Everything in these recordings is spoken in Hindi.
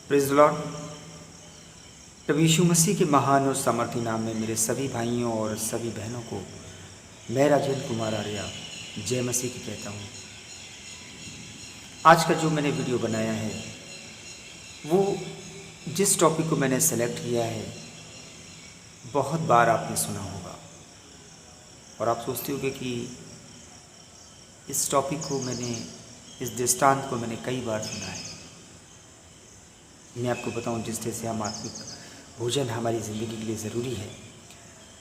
Praise the lord. प्रभु यीशु मसीह के महान और सामर्थी नाम में मेरे सभी भाइयों और सभी बहनों को मैं राजेंद्र कुमार आर्या जय मसीह की कहता हूँ। आज का जो मैंने वीडियो बनाया है वो जिस टॉपिक को मैंने सेलेक्ट किया है बहुत बार आपने सुना होगा और आप सोचते होंगे कि इस टॉपिक को इस दृष्टांत को मैंने कई बार सुना है। मैं आपको बताऊं, जिस तरह से हम आत्मिक भोजन हमारी ज़िंदगी के लिए ज़रूरी है,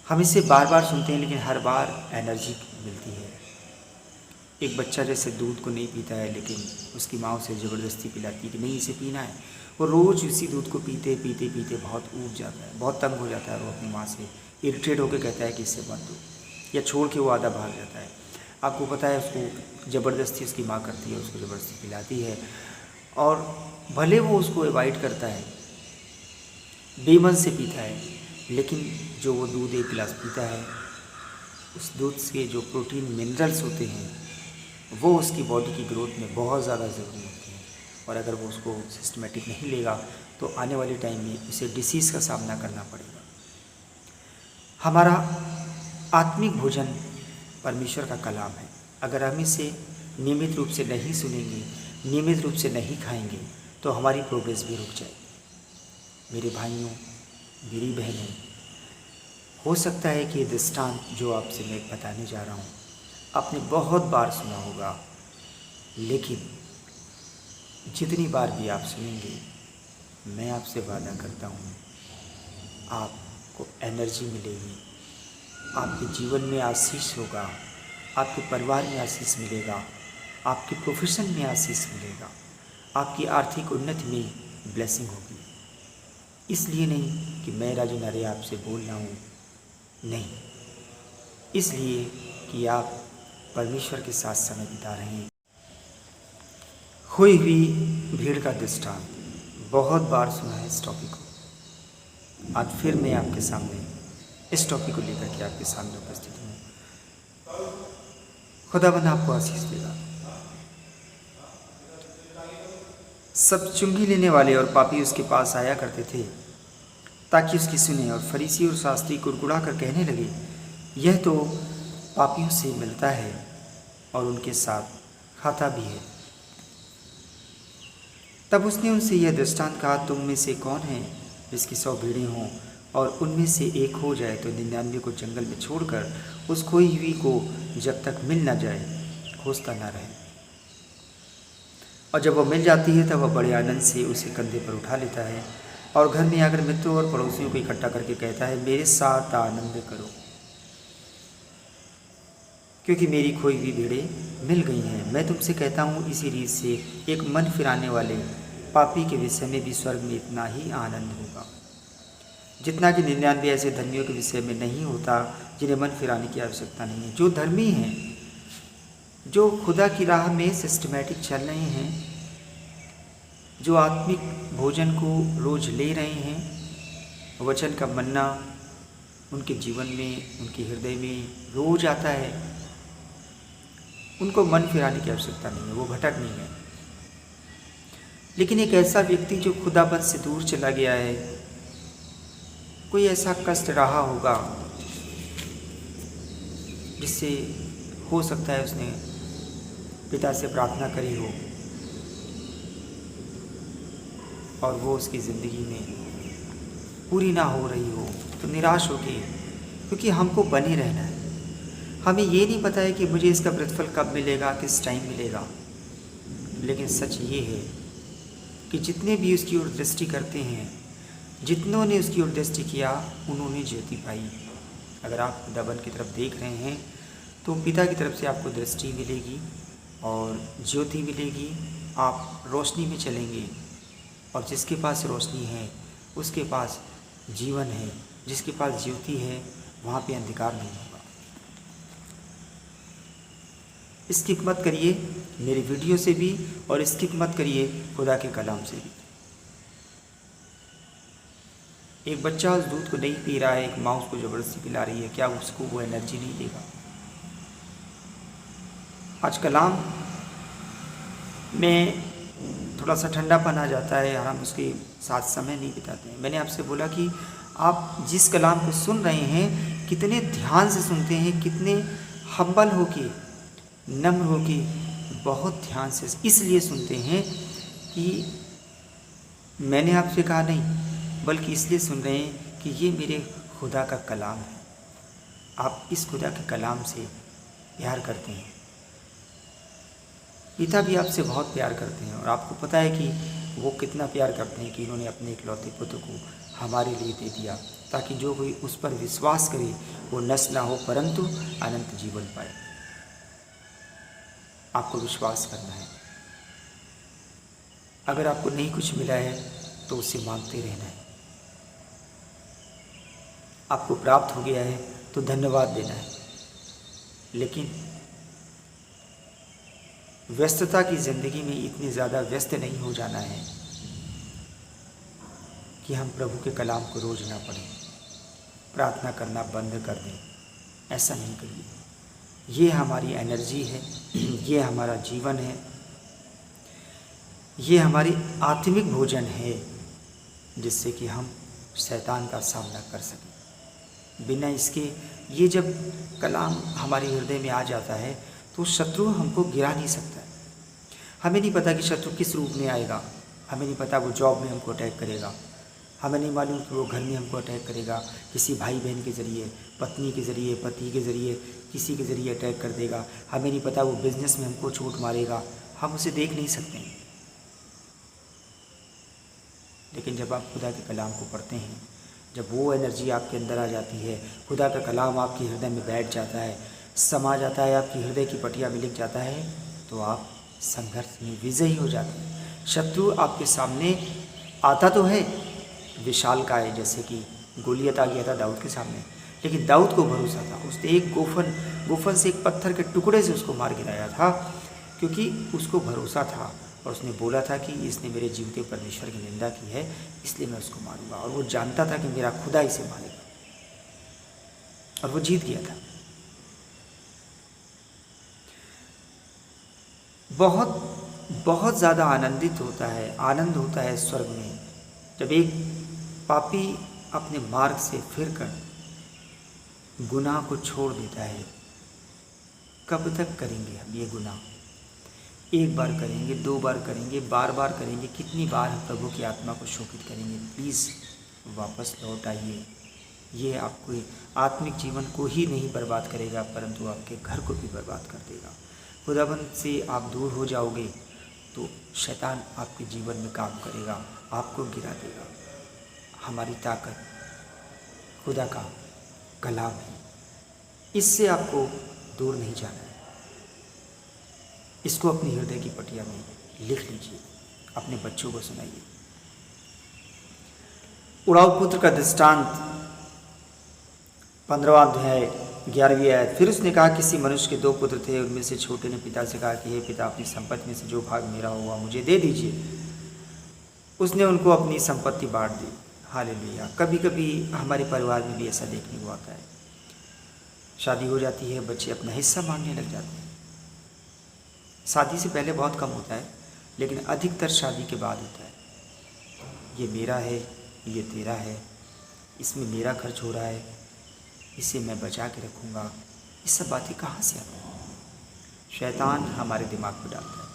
हम इसे बार बार सुनते हैं लेकिन हर बार एनर्जी मिलती है। एक बच्चा जैसे दूध को नहीं पीता है लेकिन उसकी माँ उसे ज़बरदस्ती पिलाती है कि नहीं इसे पीना है। वो रोज़ उसी दूध को पीते पीते पीते बहुत ऊब जाता है, बहुत तंग हो जाता है। वो अपनी माँ से इरिटेट होकर कहता है कि इससे मत दो, या छोड़ के वो आधा भाग जाता है। आपको पता है उसको ज़बरदस्ती उसकी माँ करती है, उसको ज़बरदस्ती पिलाती है और भले वो उसको अवॉइड करता है, बेमन से पीता है, लेकिन जो वो दूध एक गिलास पीता है उस दूध से जो प्रोटीन मिनरल्स होते हैं वो उसकी बॉडी की ग्रोथ में बहुत ज़्यादा ज़रूरी होते हैं। और अगर वो उसको सिस्टमेटिक नहीं लेगा तो आने वाले टाइम में उसे डिसीज़ का सामना करना पड़ेगा। हमारा आत्मिक भोजन परमेश्वर का कलाम है। अगर हम इसे नियमित रूप से नहीं सुनेंगे, नियमित रूप से नहीं खाएंगे तो हमारी प्रोग्रेस भी रुक जाएगी। मेरे भाइयों, मेरी बहनों, हो सकता है कि ये दृष्टांत जो आपसे मैं बताने जा रहा हूँ आपने बहुत बार सुना होगा, लेकिन जितनी बार भी आप सुनेंगे मैं आपसे वादा करता हूँ आपको एनर्जी मिलेगी, आपके जीवन में आशीष होगा, आपके परिवार में आशीष मिलेगा, आपके प्रोफेशन में आशीष मिलेगा, आपकी आर्थिक उन्नति में ब्लेसिंग होगी। इसलिए नहीं कि मैं राजेंद्र आर्या आपसे बोल रहा हूँ, नहीं, इसलिए कि आप परमेश्वर के साथ समय बिता रहे हैं। हुई हुई भीड़ का दृष्टांत बहुत बार सुना है इस टॉपिक को। आज फिर मैं आपके सामने इस टॉपिक को लेकर के आपके सामने उपस्थित हूँ। खुदाबंद आपको आशीष देगा। सब चुंगी लेने वाले और पापी उसके पास आया करते थे ताकि उसकी सुने, और फरीसी और शास्त्री कुड़कुड़ा कर कहने लगे, यह तो पापियों से मिलता है और उनके साथ खाता भी है। तब उसने उनसे यह दृष्टांत कहा, तुम में से कौन है जिसकी 100 भेड़ें हों और उनमें से एक हो जाए तो 99 को जंगल में छोड़कर उस खोई हुई को जब तक मिल न जाए खोजता न रहे। और जब वह मिल जाती है तब वह बड़े आनंद से उसे कंधे पर उठा लेता है और घर में आकर मित्रों और पड़ोसियों को इकट्ठा करके कहता है, मेरे साथ आनंद करो क्योंकि मेरी खोई हुई भेड़ें मिल गई हैं। मैं तुमसे कहता हूँ, इसी रीत से एक मन फिराने वाले पापी के विषय में भी स्वर्ग में इतना ही आनंद होगा जितना कि 99 ऐसे धर्मियों के विषय में नहीं होता जिन्हें मन फिराने की आवश्यकता नहीं है। जो धर्मी हैं, जो खुदा की राह में सिस्टमेटिक चल रहे हैं, जो आत्मिक भोजन को रोज ले रहे हैं, वचन का मन्ना उनके जीवन में, उनके हृदय में रोज आता है, उनको मन फिराने की आवश्यकता नहीं है, वो भटक नहीं है। लेकिन एक ऐसा व्यक्ति जो खुदाबंद से दूर चला गया है, कोई ऐसा कष्ट रहा होगा जिससे हो सकता है उसने पिता से प्रार्थना करी हो और वो उसकी ज़िंदगी में पूरी ना हो रही हो तो निराश होगी, क्योंकि हमको बने रहना है। हमें ये नहीं पता है कि मुझे इसका प्रतिफल कब मिलेगा, किस टाइम मिलेगा, लेकिन सच ये है कि जितने भी उसकी ओर दृष्टि करते हैं, जितनों ने उसकी ओर दृष्टि किया, उन्होंने ज्योति पाई। अगर आप खुदाबंद की तरफ देख रहे हैं तो पिता की तरफ से आपको दृष्टि मिलेगी और ज्योति मिलेगी। आप रोशनी में चलेंगे और जिसके पास रोशनी है उसके पास जीवन है, जिसके पास ज्योति है वहाँ पे अंधकार नहीं होगा। स्किप मत करिए मेरे वीडियो से भी और स्किप मत करिए खुदा के कलाम से भी। एक बच्चा उस दूध को नहीं पी रहा है, एक माँ उसको ज़बरदस्ती पिला रही है, क्या उसको वो एनर्जी नहीं देगा? आज कलाम में थोड़ा सा ठंडापन आ जाता है और हम उसके साथ समय नहीं बिताते हैं। मैंने आपसे बोला कि आप जिस कलाम को सुन रहे हैं कितने ध्यान से सुनते हैं, कितने हम्बल होके, नम्र होके, बहुत ध्यान से इसलिए सुनते हैं कि मैंने आपसे कहा नहीं, बल्कि इसलिए सुन रहे हैं कि ये मेरे खुदा का कलाम है। आप इस खुदा के कलाम से प्यार करते हैं। पिता भी आपसे बहुत प्यार करते हैं और आपको पता है कि वो कितना प्यार करते हैं कि इन्होंने अपने इकलौते पुत्र को हमारे लिए दे दिया, ताकि जो कोई उस पर विश्वास करे वो नष्ट ना हो परंतु अनंत जीवन पाए। आपको विश्वास करना है। अगर आपको नहीं कुछ मिला है तो उससे मांगते रहना है। आपको प्राप्त हो गया है तो धन्यवाद देना है। लेकिन व्यस्तता की ज़िंदगी में इतने ज़्यादा व्यस्त नहीं हो जाना है कि हम प्रभु के कलाम को रोज़ ना पढ़ें, प्रार्थना करना बंद कर दें। ऐसा नहीं करिए। ये हमारी एनर्जी है, ये हमारा जीवन है, ये हमारी आत्मिक भोजन है जिससे कि हम शैतान का सामना कर सकें। बिना इसके ये जब कलाम हमारे हृदय में आ जाता है तो शत्रु हमको गिरा नहीं सकता है। हमें नहीं पता कि शत्रु किस रूप में आएगा। हमें नहीं पता वो जॉब में हमको अटैक करेगा। हमें नहीं मालूम कि वो घर में हमको अटैक करेगा, किसी भाई बहन के ज़रिए, पत्नी के ज़रिए, पति के ज़रिए, किसी के ज़रिए अटैक कर देगा। हमें नहीं पता वो बिज़नेस में हमको चोट मारेगा। हम उसे देख नहीं सकते हैं। लेकिन जब आप खुदा के कलाम को पढ़ते हैं, जब वो एनर्जी आपके अंदर आ जाती है, खुदा का कलाम आपके हृदय में बैठ जाता है, समा जाता है, आपकी हृदय की पटिया में लिख जाता है, तो आप संघर्ष में विजयी हो जाते हैं। शत्रु आपके सामने आता तो है विशालकाय, जैसे कि गोलियत आ गया था दाऊद के सामने, लेकिन दाऊद को भरोसा था। उसने एक गोफन से एक पत्थर के टुकड़े से उसको मार गिराया था, क्योंकि उसको भरोसा था और उसने बोला था कि इसने मेरे जीवते परमेश्वर की निंदा की है, इसलिए मैं उसको मारूंगा। और वो जानता था कि मेरा खुदा इसे मारेगा, और वो जीत गया था। बहुत ज़्यादा आनंद होता है स्वर्ग में जब एक पापी अपने मार्ग से फिरकर गुनाह को छोड़ देता है। कब तक करेंगे हम ये गुनाह? एक बार करेंगे, 2 बार करेंगे, बार बार करेंगे, कितनी बार हम प्रभु की आत्मा को शोकित करेंगे? प्लीज़ वापस लौट आइए। ये आपको आत्मिक जीवन को ही नहीं बर्बाद करेगा, परंतु आपके घर को भी बर्बाद कर देगा। खुदाबंद से आप दूर हो जाओगे तो शैतान आपके जीवन में काम करेगा, आपको गिरा देगा। हमारी ताकत खुदा का कलाम है, इससे आपको दूर नहीं जाना है। इसको अपनी हृदय की पटिया में लिख लीजिए, अपने बच्चों को सुनाइए। उड़ाऊ पुत्र का दृष्टांत 15वां अध्याय 11वीं आयत। फिर उसने कहा, किसी मनुष्य के 2 पुत्र थे। उनमें से छोटे ने पिता से कहा कि हे पिता, अपनी संपत्ति में से जो भाग मेरा होगा मुझे दे दीजिए। उसने उनको अपनी संपत्ति बांट दी। हालेलुया। कभी कभी हमारे परिवार में भी ऐसा देखने को आता है। शादी हो जाती है, बच्चे अपना हिस्सा मांगने लग जाते हैं। शादी से पहले बहुत कम होता है, लेकिन अधिकतर शादी के बाद होता है। ये मेरा है, ये तेरा है, इसमें मेरा खर्च हो रहा है, इसे मैं बचा के रखूँगा। ये सब बातें कहाँ से आती हैं? शैतान हमारे दिमाग में डालता है।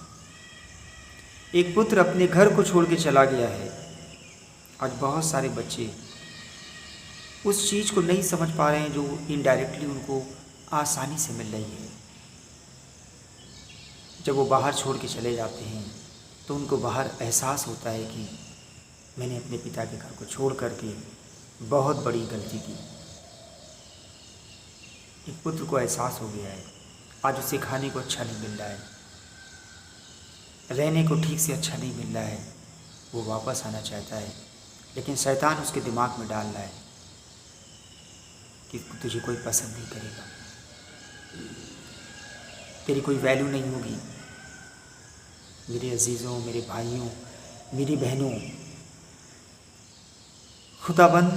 एक पुत्र अपने घर को छोड़ के चला गया है। आज बहुत सारे बच्चे उस चीज़ को नहीं समझ पा रहे हैं जो इनडायरेक्टली उनको आसानी से मिल रही है। जब वो बाहर छोड़ के चले जाते हैं तो उनको बाहर एहसास होता है कि मैंने अपने पिता के घर को छोड़ करके बहुत बड़ी गलती की। एक पुत्र को एहसास हो गया है, आज उसे खाने को अच्छा नहीं मिल रहा है, रहने को ठीक से अच्छा नहीं मिल रहा है, वो वापस आना चाहता है, लेकिन शैतान उसके दिमाग में डाल रहा है कि तुझे कोई पसंद नहीं करेगा, तेरी कोई वैल्यू नहीं होगी। मेरे अजीज़ों, मेरे भाइयों, मेरी बहनों, खुदाबंद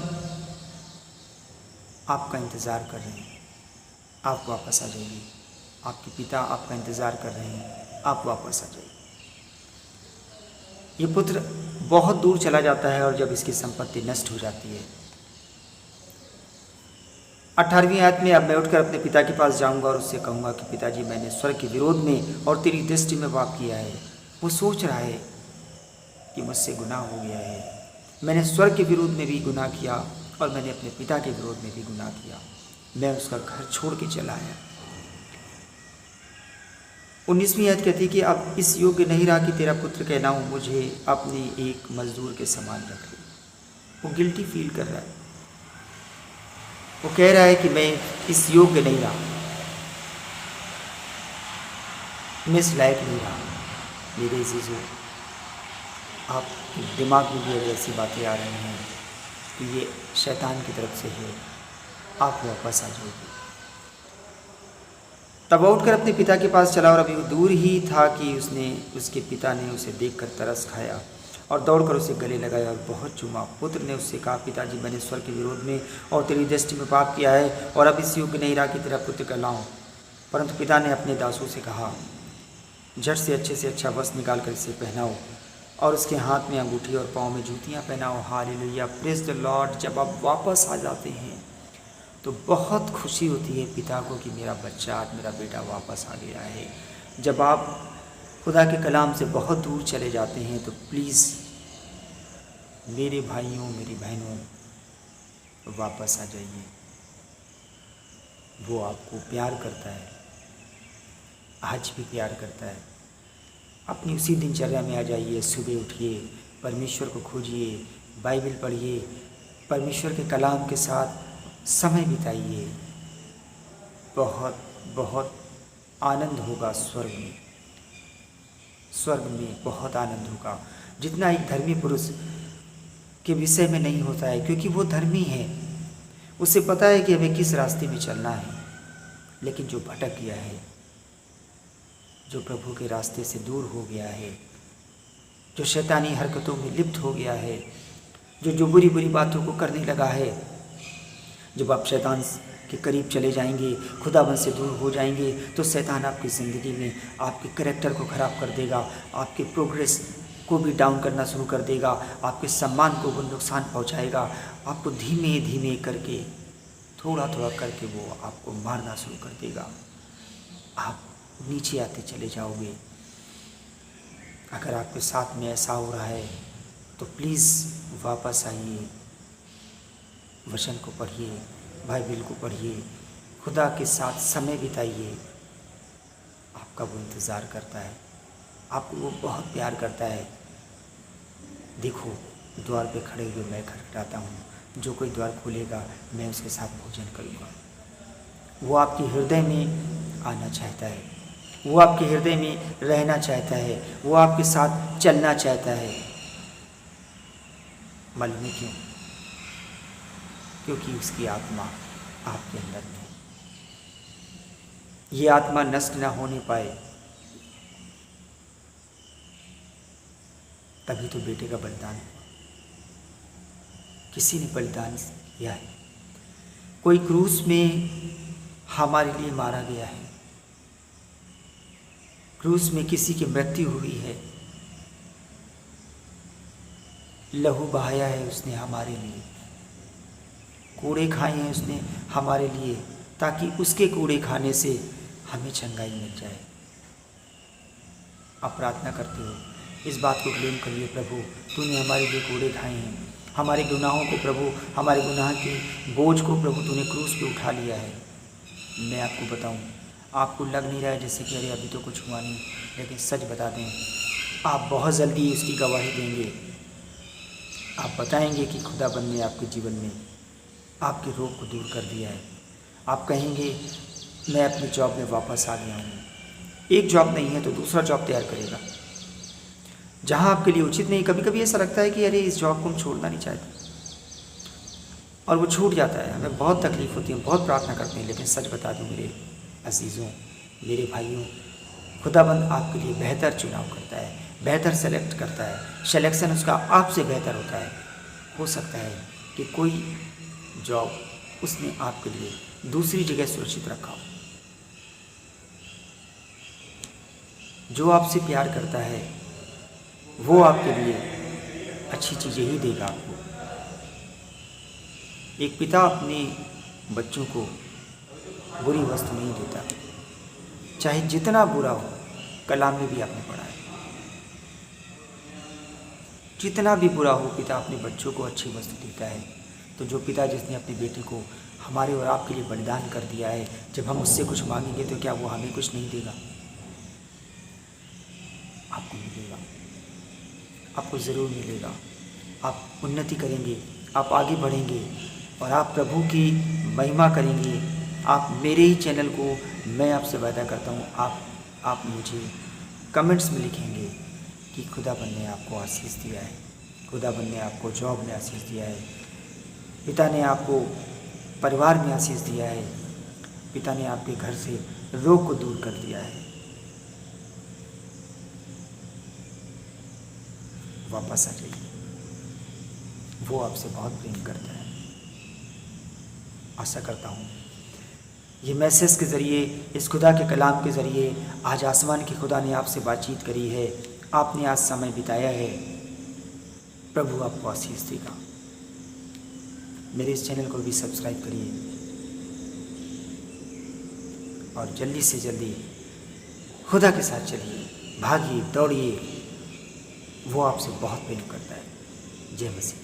आपका इंतज़ार कर रहे हैं, आप वापस आ जाइए। आपके पिता आपका इंतज़ार कर रहे हैं, आप वापस आ जाइए। ये पुत्र बहुत दूर चला जाता है और जब इसकी संपत्ति नष्ट हो जाती है। 18वीं आयत में, अब मैं उठकर अपने पिता के पास जाऊंगा और उससे कहूंगा कि पिताजी, मैंने स्वर्ग के विरोध में और तेरी दृष्टि में पाप किया है। वो सोच रहा है कि मुझसे गुनाह हो गया है, मैंने स्वर्ग के विरोध में भी गुनाह किया और मैंने अपने पिता के विरोध में भी गुनाह किया। मैं उसका घर छोड़ के चला आया। 19वीं आयत कहती है कि अब इस योग्य नहीं रहा कि तेरा पुत्र कहलाऊं, मुझे अपनी एक मजदूर के समान रख ले। वो गिल्टी फील कर रहा है। वो कह रहा है कि मैं इस योग्य नहीं रहा, मैं इस लायक नहीं रहा। मेरे अजीजों, आप दिमाग में भी अगर ऐसी बातें आ रही हैं तो ये शैतान की तरफ से है, आप वापस आ जाओगे। तब वह उठकर अपने पिता के पास चला और अभी वो दूर ही था कि उसके पिता ने उसे देखकर तरस खाया और दौड़कर उसे गले लगाया और बहुत चूमा। पुत्र ने उससे कहा, पिताजी, मैंने स्वर्ग के विरोध में और तेरी दृष्टि में पाप किया है और अब इस योग्य नहीं रहा कि तेरा पुत्र कहलाऊं। परंतु पिता ने अपने दासों से कहा, झट से अच्छा वस्त्र निकाल कर इसे पहनाओ और उसके हाथ में अंगूठी और पाँव में जूतियाँ पहनाओ। Hallelujah, praise the lord. जब आप वापस आ जाते हैं तो बहुत खुशी होती है पिता को कि मेरा बच्चा, आज मेरा बेटा वापस आ गया है। जब आप खुदा के कलाम से बहुत दूर चले जाते हैं तो प्लीज़ मेरे भाइयों, मेरी बहनों, वापस आ जाइए। वो आपको प्यार करता है, आज भी प्यार करता है। अपनी उसी दिनचर्या में आ जाइए। सुबह उठिए, परमेश्वर को खोजिए, बाइबल पढ़िए, परमेश्वर के कलाम के साथ समय बिताइए। बहुत बहुत आनंद होगा स्वर्ग में। स्वर्ग में बहुत आनंद होगा, जितना एक धर्मी पुरुष के विषय में नहीं होता है, क्योंकि वो धर्मी है। उसे पता है कि हमें किस रास्ते में चलना है। लेकिन जो भटक गया है, जो प्रभु के रास्ते से दूर हो गया है, जो शैतानी हरकतों में लिप्त हो गया है, जो बुरी बुरी बातों को करने लगा है, जब आप शैतान के करीब चले जाएंगे, खुदाबंद से दूर हो जाएंगे, तो शैतान आपकी ज़िंदगी में आपके कैरेक्टर को ख़राब कर देगा, आपके प्रोग्रेस को भी डाउन करना शुरू कर देगा, आपके सम्मान को वो नुकसान पहुंचाएगा। आपको धीमे धीमे करके, थोड़ा थोड़ा करके वो आपको मारना शुरू कर देगा। आप नीचे आते चले जाओगे। अगर आपके साथ में ऐसा हो रहा है तो प्लीज़ वापस आइए, वचन को पढ़िए, बाइबल को पढ़िए, खुदा के साथ समय बिताइए। आपका वो इंतज़ार करता है, आपको वो बहुत प्यार करता है। देखो, द्वार पे खड़े हुए मैं खटखटाता हूँ, जो कोई द्वार खोलेगा मैं उसके साथ भोजन करूँगा। वो आपके हृदय में आना चाहता है, वो आपके हृदय में रहना चाहता है, वो आपके साथ चलना चाहता है। मालूम है क्यों? क्योंकि उसकी आत्मा आपके अंदर में, ये आत्मा नष्ट ना होने पाए, तभी तो बेटे का बलिदान हुआ। किसी ने बलिदान किया है, कोई क्रूस में हमारे लिए मारा गया है, क्रूस में किसी की मृत्यु हुई है, लहू बहाया है उसने हमारे लिए, कूड़े खाए हैं उसने हमारे लिए, ताकि उसके कूड़े खाने से हमें चंगाई मिल जाए। आप प्रार्थना करते हो, इस बात को क्लेम करिए, प्रभु तूने हमारे लिए कूड़े खाए हैं, हमारे गुनाहों को प्रभु, हमारे गुनाह के बोझ को प्रभु तूने क्रूस पे उठा लिया है। मैं आपको बताऊं, आपको लग नहीं रहा है जैसे कि अरे अभी तो कुछ हुआ नहीं, लेकिन सच बता दें, आप बहुत जल्दी उसकी गवाही देंगे। आप बताएंगे कि खुदाबंद ने आपके जीवन में आपके रोग को दूर कर दिया है। आप कहेंगे मैं अपनी जॉब में वापस आ गया हूँ। एक जॉब नहीं है तो दूसरा जॉब तैयार करेगा, जहाँ आपके लिए उचित नहीं। कभी कभी ऐसा लगता है कि अरे इस जॉब को हम छोड़ना नहीं चाहते, और वो छूट जाता है। हमें बहुत तकलीफ़ होती है, बहुत प्रार्थना करते हैं, लेकिन सच बता दूँ मेरे अजीज़ों, मेरे भाइयों, खुदाबंद आपके लिए बेहतर चुनाव करता है, बेहतर सेलेक्ट करता है। सिलेक्शन उसका आपसे बेहतर होता है। हो सकता है कि कोई जॉब उसने आपके लिए दूसरी जगह सुरक्षित रखा हो। जो आपसे प्यार करता है वो आपके लिए अच्छी चीज़ें ही देगा आपको। एक पिता अपने बच्चों को बुरी वस्तु नहीं देता, चाहे जितना बुरा हो। कलाम में भी आपने पढ़ा है, जितना भी बुरा हो पिता अपने बच्चों को अच्छी वस्तु देता है। तो जो पिता जिसने अपने बेटे को हमारे और आपके लिए बलिदान कर दिया है, जब हम उससे कुछ मांगेंगे तो क्या वो हमें कुछ नहीं देगा? आपको मिलेगा, आपको ज़रूर मिलेगा। आप उन्नति करेंगे, आप आगे बढ़ेंगे और आप प्रभु की महिमा करेंगे। आप मेरे ही चैनल को मैं आपसे वादा करता हूँ, आप मुझे कमेंट्स में लिखेंगे कि खुदाबंद ने आपको आशीष दिया है, खुदाबंद ने आपको जॉब में आशीष दिया है, पिता ने आपको परिवार में आशीष दिया है, पिता ने आपके घर से रोग को दूर कर दिया है। वापस आ जाइए, वो आपसे बहुत प्रेम करता है। आशा करता हूँ ये मैसेज के ज़रिए, इस खुदा के कलाम के ज़रिए आज आसमान के खुदा ने आपसे बातचीत करी है, आपने आज समय बिताया है। प्रभु आपको आशीष देगा। मेरे इस चैनल को भी सब्सक्राइब करिए और जल्दी से जल्दी खुदा के साथ चलिए, भागिए, दौड़िए। वो आपसे बहुत प्रेम करता है। जय मसीह।